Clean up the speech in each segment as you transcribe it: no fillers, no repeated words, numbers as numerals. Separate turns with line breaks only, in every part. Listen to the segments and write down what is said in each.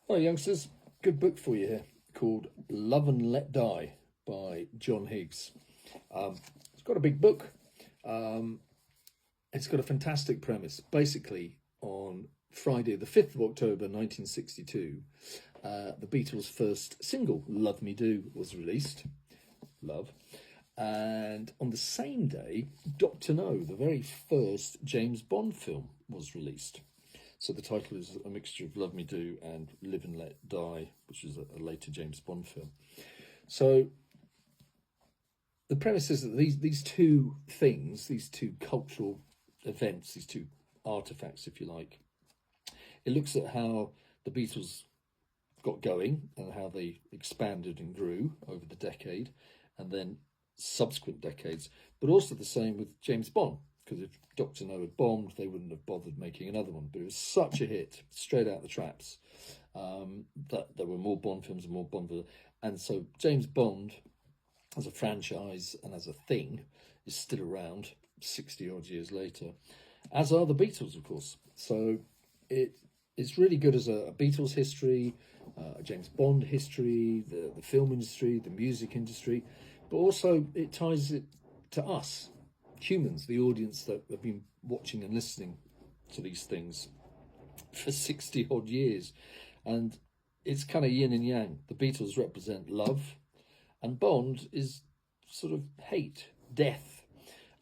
Hi, youngsters. Good book for you here called Love and Let Die by John Higgs. It's got a big book. Um, it's got a fantastic premise. Basically, on Friday, the 5th of October 1962, the Beatles' first single, Love Me Do, was released. Love. And on the same day, Dr. No, the very first James Bond film, was released. So the title is a mixture of Love Me Do and Live and Let Die, which is a later James Bond film. So the premise is that these two things, these two cultural events, these two artifacts, if you like, it looks at how the Beatles got going and how they expanded and grew over the decade and then subsequent decades, but also the same with James Bond, because if Dr. No had bombed, they wouldn't have bothered making another one. But it was such a hit, straight out the traps, that there were more Bond films and more Bond films. And so James Bond, as a franchise and as a thing, is still around 60 odd years later, as are the Beatles, of course. So it's really good as a Beatles history, a James Bond history, the film industry, the music industry, but also it ties it to us, humans, the audience that have been watching and listening to these things for 60 odd years. And it's kind of yin and yang. The Beatles represent love, and Bond is sort of hate, death.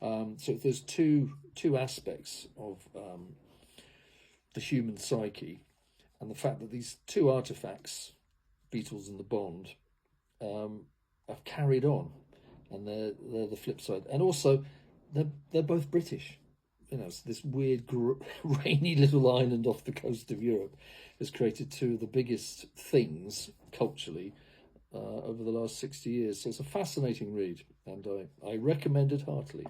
So there's two aspects of the human psyche, and the fact that these two artifacts, Beatles and the Bond, have carried on, and they're the flip side. And also, they're both British. You know, so this weird, rainy little island off the coast of Europe has created two of the biggest things culturally over the last 60 years. So it's a fascinating read, and I recommend it heartily.